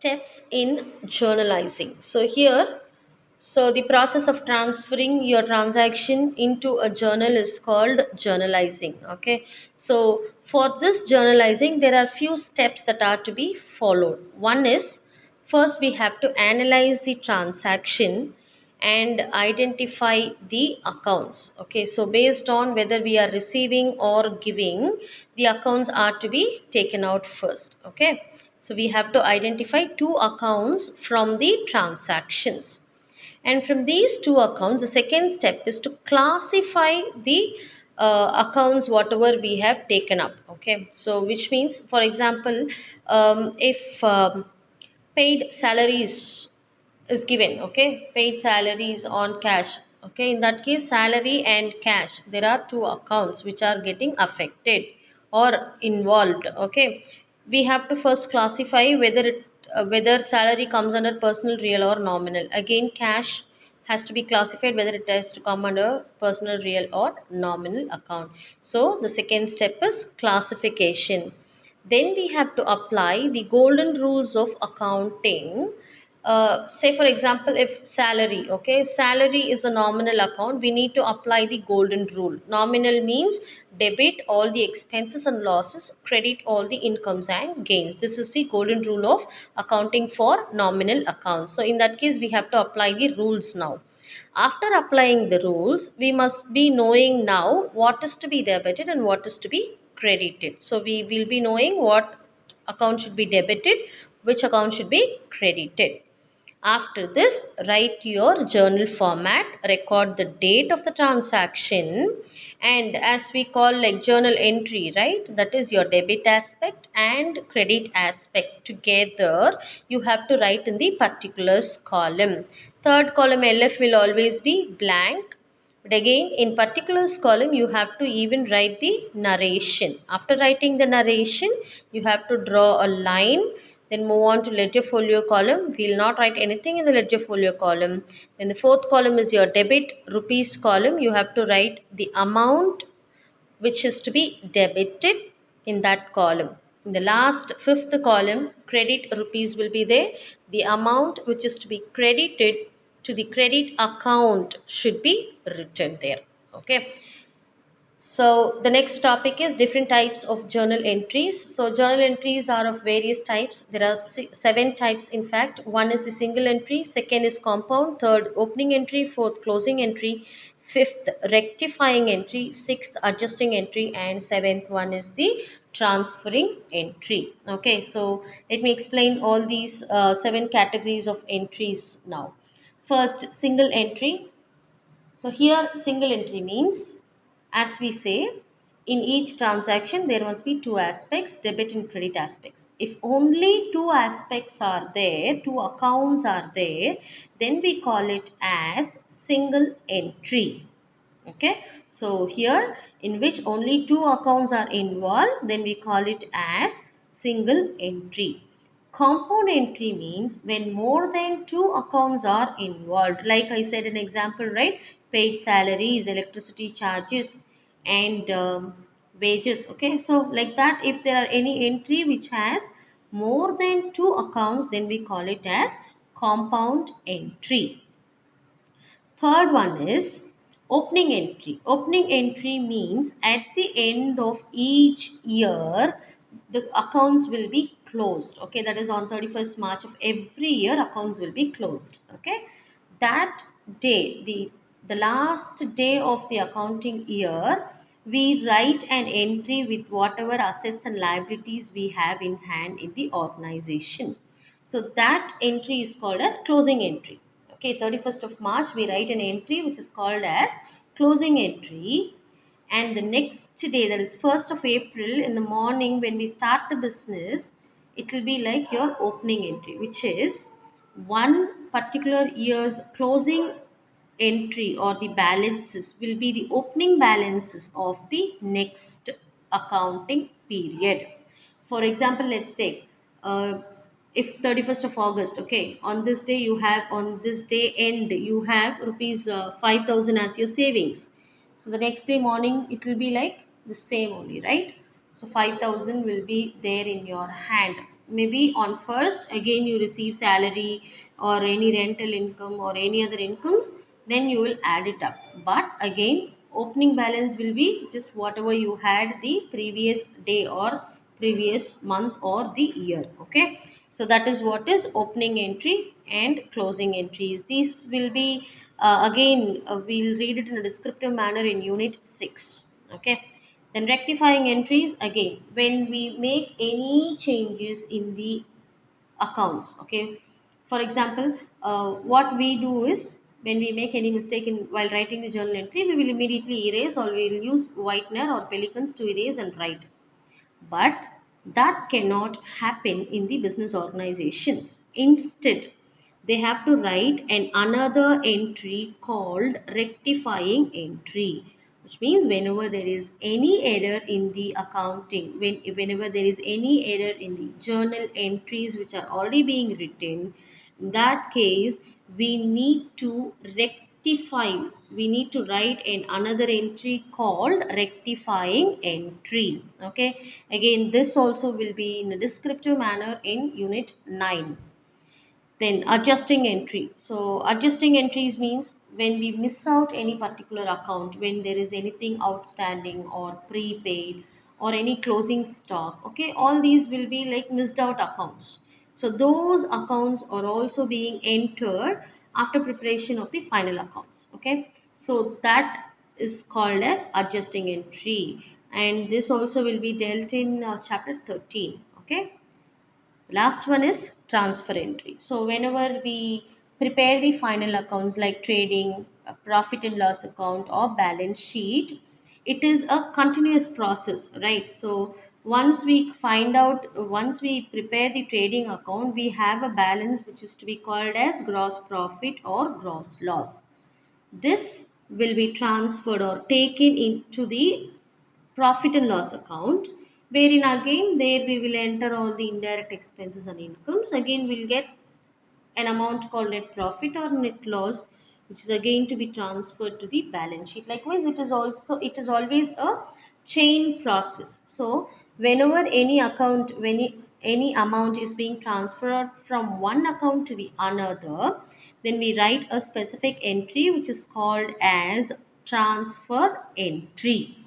steps in journalizing. So the process of transferring your transaction into a journal is called journalizing. Okay. So for this journalizing, there are few steps that are to be followed. One is, first we have to analyze the transaction and identify the accounts. Okay. So based on whether we are receiving or giving, the accounts are to be taken out first. Okay. So we have to identify two accounts from the transactions, and from these two accounts, the second step is to classify the accounts whatever we have taken up. Okay, so which means, for example, if paid salaries is given, okay, paid salaries on cash. Okay, in that case, salary and cash, there are two accounts which are getting affected or involved. Okay, we have to first classify whether salary comes under personal, real or nominal. Again, cash has to be classified whether it has to come under personal, real or nominal account. So the second step is classification. Then we have to apply the golden rules of accounting. Say for example, if salary, okay, salary is a nominal account, we need to apply the golden rule. Nominal means debit all the expenses and losses, credit all the incomes and gains. This is the golden rule of accounting for nominal accounts. So in that case, we have to apply the rules now. After applying the rules, we must be knowing now what is to be debited and what is to be credited. So we will be knowing what account should be debited, which account should be credited. After this, write your journal format, record the date of the transaction, and as we call like journal entry, right? That is your debit aspect and credit aspect together. You have to write in the particulars column. Third column LF will always be blank. But again, in particulars column, you have to even write the narration. After writing the narration, you have to draw a line, then move on to ledger folio column. We will not write anything in the ledger folio column. Then the fourth column is your debit rupees column. You have to write the amount which is to be debited in that column. In the last fifth column, credit rupees will be there. The amount which is to be credited to the credit account should be written there. Okay. So the next topic is different types of journal entries. So journal entries are of various types. There are seven types in fact. One is the single entry, second is compound, third opening entry, fourth closing entry, fifth rectifying entry, sixth adjusting entry, and seventh one is the transferring entry. Okay, so let me explain all these seven categories of entries now. First, single entry. So here single entry means, as we say, in each transaction there must be two aspects, debit and credit aspects. If only two aspects are there, two accounts are there, then we call it as single entry. Okay, so here in which only two accounts are involved, then we call it as single entry. Compound entry means when more than two accounts are involved. Like I said an example, right? Paid salaries, electricity charges, and wages. Okay, so like that, if there are any entry which has more than two accounts, then we call it as compound entry. Third one is opening entry. Opening entry means at the end of each year, the accounts will be closed. Okay, that is on 31st March of every year, accounts will be closed. Okay, that day, the last day of the accounting year, we write an entry with whatever assets and liabilities we have in hand in the organization. So that entry is called as closing entry. Okay, 31st of March, we write an entry which is called as closing entry. And the next day, that is 1st of April, in the morning when we start the business, it will be like your opening entry, which is one particular year's closing entry or the balances will be the opening balances of the next accounting period. For example, let's take if 31st of August, okay, on this day you have, on this day end, you have rupees 5,000 as your savings. So the next day morning, it will be like the same only, right? So 5,000 will be there in your hand. maybe on first again you receive salary or any rental income or any other incomes, then you will add it up. But again, opening balance will be just whatever you had the previous day or previous month or the year. Okay, so that is what is opening entry and closing entries. These will be again we'll read it in a descriptive manner in unit 6. Okay, then rectifying entries, again when we make any changes in the accounts. Okay, for example, what we do is when we make any mistake in while writing the journal entry, we will immediately erase or we will use whitener or pelicans to erase and write. But that cannot happen in the business organizations. Instead, they have to write an another entry called rectifying entry, which means whenever there is any error in the accounting, whenever there is any error in the journal entries which are already being written, in that case we need to rectify, we need to write an another entry called rectifying entry. Okay, again this also will be in a descriptive manner in unit 9. Then adjusting entry. So adjusting entries means when we miss out any particular account, when there is anything outstanding or prepaid or any closing stock. Okay, all these will be like missed out accounts. So those accounts are also being entered after preparation of the final accounts. Okay, so that is called as adjusting entry, and this also will be dealt in chapter 13. Okay, last one is transfer entry. So whenever we prepare the final accounts like trading, a profit and loss account or balance sheet, it is a continuous process, right? So once we prepare the trading account, we have a balance which is to be called as gross profit or gross loss. This will be transferred or taken into the profit and loss account, wherein again there we will enter all the indirect expenses and incomes. Again we'll get an amount called net profit or net loss, which is again to be transferred to the balance sheet. Likewise, it is always a chain process. So whenever any account, when any amount is being transferred from one account to the another, then we write a specific entry which is called as transfer entry.